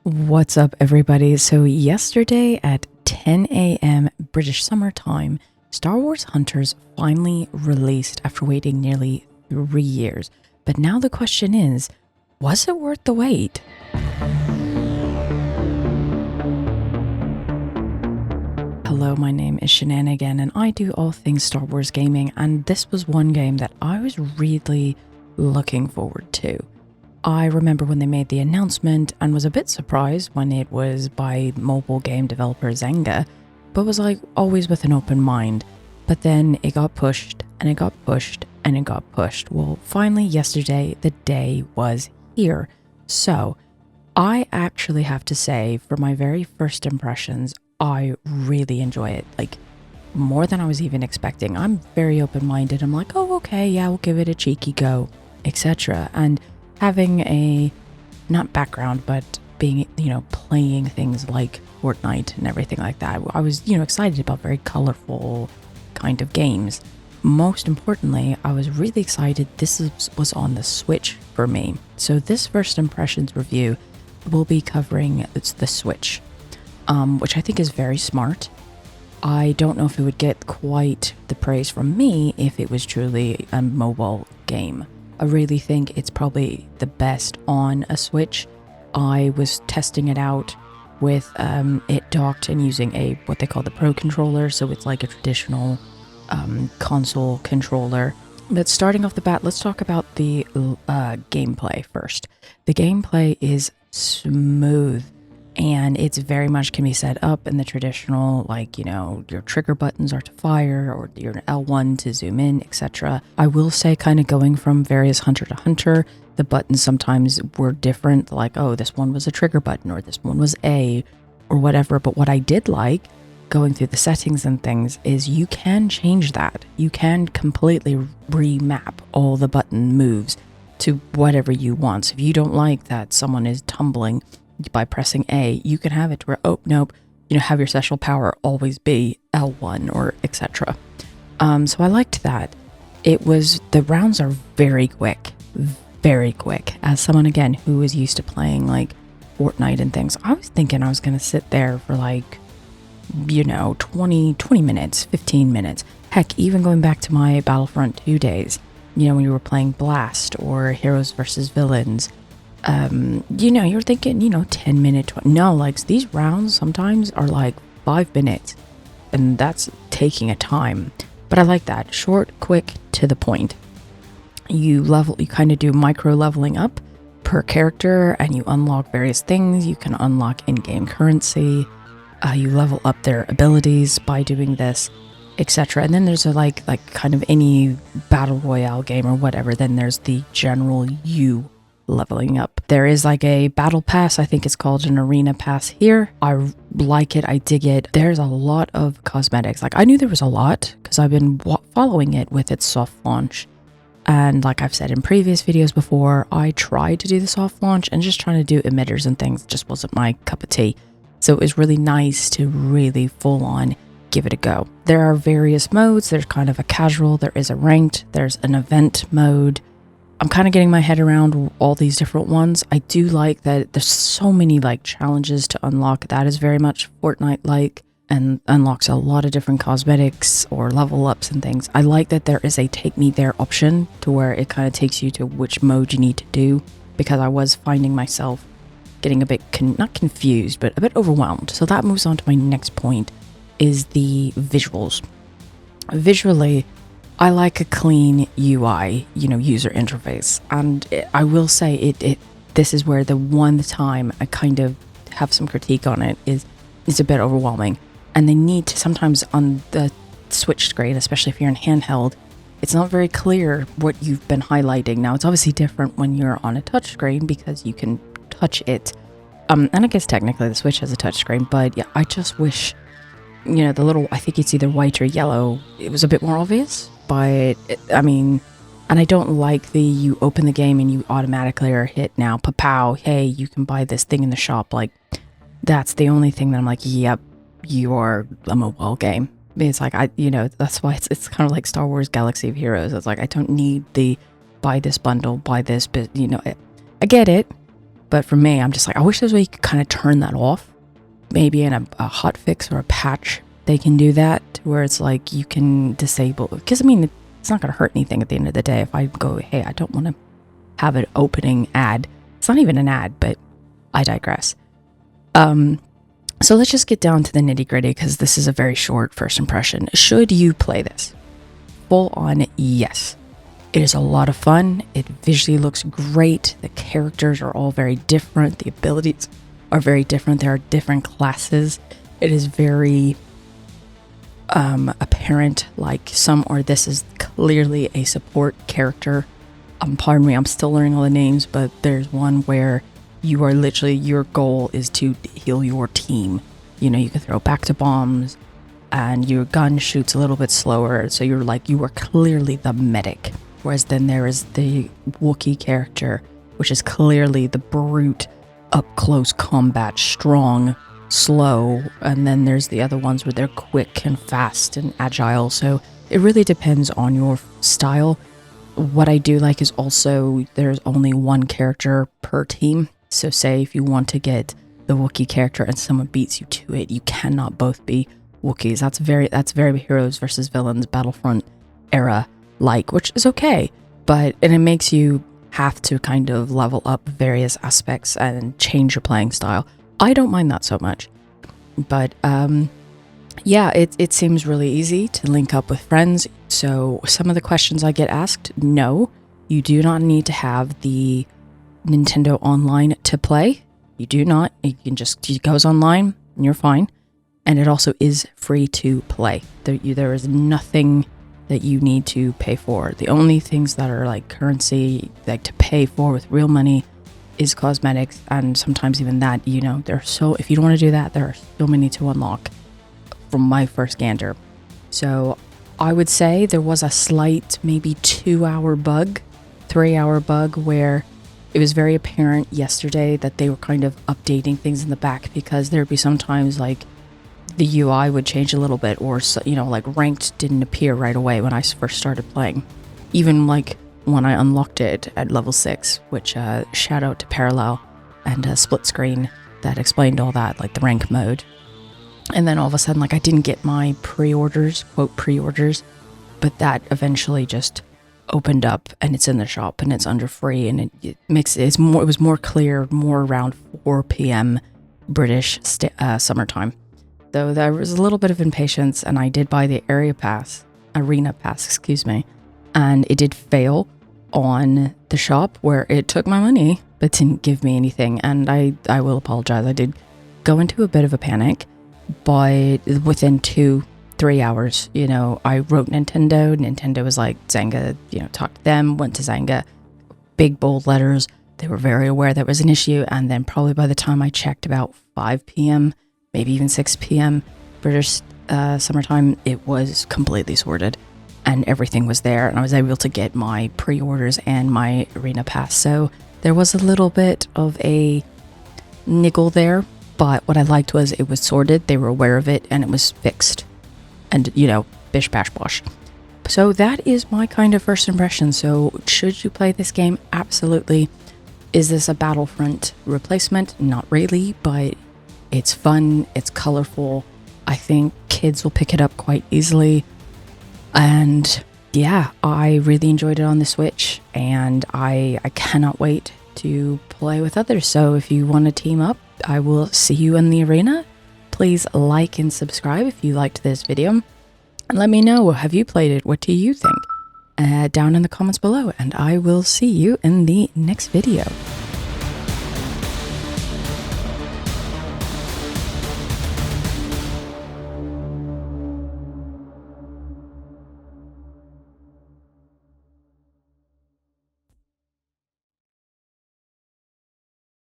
What's up, everybody? So, yesterday at 10 a.m. British Summer Time, Star Wars Hunters finally released after waiting nearly 3 years. But now the question is, was it worth the wait? Hello, my name is Shenanigan, and I do all things Star Wars gaming, and this was one game that I was really looking forward to. I remember when they made the announcement and was a bit surprised when it was by mobile game developer Zynga, but was like always with an open mind. But then it got pushed and it got pushed and it got pushed. Well, finally yesterday, the day was here. So I actually have to say, for my very first impressions, I really enjoy it. Like, more than I was even expecting. I'm very open-minded. I'm like, oh, okay, yeah, we'll give it a cheeky go, etc. And having a, not background, but being, playing things like Fortnite and everything like that, I was, excited about very colorful kind of games. Most importantly, I was really excited was on the Switch for me. So this first impressions review will be covering the Switch, which I think is very smart. I don't know if it would get quite the praise from me if it was truly a mobile game. I really think it's probably the best on a Switch. I was testing it out with it docked and using what they call the Pro controller, so it's like a traditional console controller. But starting off the bat, let's talk about the gameplay first. The gameplay is smooth, and it's very much can be set up in the traditional, like, your trigger buttons are to fire or your L1 to zoom in, etc. I will say, kind of going from various hunter to hunter, the buttons sometimes were different, like, oh, this one was a trigger button or this one was A or whatever. But what I did like going through the settings and things is you can change that. You can completely remap all the button moves to whatever you want. So if you don't like that someone is tumbling by pressing A, you can have it where, oh, nope, have your special power always be L1 or etc. So I liked that. The rounds are very quick. As someone, again, who is used to playing like Fortnite and things, I was thinking I was going to sit there for like, 20 minutes, 15 minutes. Heck, even going back to my Battlefront 2 days, when you were playing Blast or Heroes versus Villains, you're thinking, 10 minutes. No, like these rounds sometimes are like 5 minutes, and that's taking a time. But I like that. Short, quick, to the point. You kind of do micro leveling up per character, and you unlock various things. You can unlock in-game currency. You level up their abilities by doing this, etc. And then there's like kind of any battle royale game or whatever. Then there's the general leveling up. There is like a battle pass. I think it's called an arena pass here. I like it. I dig it. There's a lot of cosmetics. Like, I knew there was a lot because I've been following it with its soft launch. And like I've said in previous videos before, I tried to do the soft launch, and just trying to do emitters and things just wasn't my cup of tea. So it was really nice to really full on give it a go. There are various modes. There's kind of a casual, there is a ranked, there's an event mode. I'm kind of getting my head around all these different ones. I do like that there's so many like challenges to unlock. That is very much Fortnite-like and unlocks a lot of different cosmetics or level ups and things. I like that there is a take me there option to where it kind of takes you to which mode you need to do, because I was finding myself getting a bit, not confused, but a bit overwhelmed. So that moves on to my next point, is the visuals. Visually, I like a clean UI, user interface. And I will say this is where the one time I kind of have some critique on it is a bit overwhelming. And they need to sometimes on the Switch screen, especially if you're in handheld, it's not very clear what you've been highlighting. Now, it's obviously different when you're on a touch screen because you can touch it. And I guess technically the Switch has a touch screen, but yeah, I just wish, the little, I think it's either white or yellow, it was a bit more obvious. But and I don't like you open the game and you automatically are hit now, pow, hey, you can buy this thing in the shop. Like, that's the only thing that I'm like, yep, you are a mobile game. It's like, that's why it's kind of like Star Wars Galaxy of Heroes. It's like, I don't need buy this bundle, buy this, but I get it. But for me, I'm just like, I wish there's a way you could kind of turn that off. Maybe in a hotfix or a patch, they can do that where it's like you can disable. Because I mean, it's not going to hurt anything at the end of the day. If I go, hey, I don't want to have an opening ad. It's not even an ad, but I digress. So let's just get down to the nitty gritty because this is a very short first impression. Should you play this? Full on, yes. It is a lot of fun. It visually looks great. The characters are all very different. The abilities are very different. There are different classes. It is very apparent, like this is clearly a support character. Pardon me, I'm still learning all the names, but there's one where you are literally, your goal is to heal your team. You know, you can throw back to bombs and your gun shoots a little bit slower. So you are clearly the medic. Whereas then there is the Wookiee character, which is clearly the brute, up close combat, strong, slow. And then there's the other ones where they're quick and fast and agile. So it really depends on your style. What I do like is also there's only one character per team. So say if you want to get the Wookiee character and someone beats you to it, you cannot both be Wookiees. That's very heroes versus villains Battlefront era like, which is okay. And it makes you have to kind of level up various aspects and change your playing style. I don't mind that so much. But yeah, it seems really easy to link up with friends. So some of the questions I get asked, no, you do not need to have the Nintendo Online to play. You do not. It goes online and you're fine. And it also is free to play. There is nothing that you need to pay for. The only things that are like currency, like to pay for with real money, is cosmetics. And sometimes even that, if you don't want to do that, there are so many to unlock from my first gander. So I would say there was a slight, maybe 2-hour bug, 3-hour bug where it was very apparent yesterday that they were kind of updating things in the back because there'd be sometimes like the UI would change a little bit or, like ranked didn't appear right away when I first started playing. Even like when I unlocked it at level 6, which shout out to Parallel and Split Screen that explained all that, like the rank mode. And then all of a sudden, like I didn't get my pre-orders, quote pre-orders, but that eventually just opened up and it's in the shop and it's under free and it was more clear, more around 4 p.m. British summertime. Though there was a little bit of impatience and I did buy the arena pass, and it did fail on the shop where it took my money but didn't give me anything, and I will apologize. I did go into a bit of a panic, but within 2-3 hours, I wrote Nintendo. Nintendo was like, Zynga, talked to them, went to Zynga, big bold letters. They were very aware there was an issue. And then probably by the time I checked about 5 p.m., maybe even 6 p.m. British summertime, it was completely sorted and everything was there. And I was able to get my pre-orders and my arena pass. So there was a little bit of a niggle there. But what I liked was it was sorted, they were aware of it, and it was fixed. And, bish, bash, bosh. So that is my kind of first impression. So should you play this game? Absolutely. Is this a Battlefront replacement? Not really, but it's fun, it's colorful. I think kids will pick it up quite easily. And yeah, I really enjoyed it on the Switch, and I cannot wait to play with others. So if you want to team up, I will see you in the arena. Please like and subscribe if you liked this video. And let me know, have you played it? What do you think? Down in the comments below. And I will see you in the next video.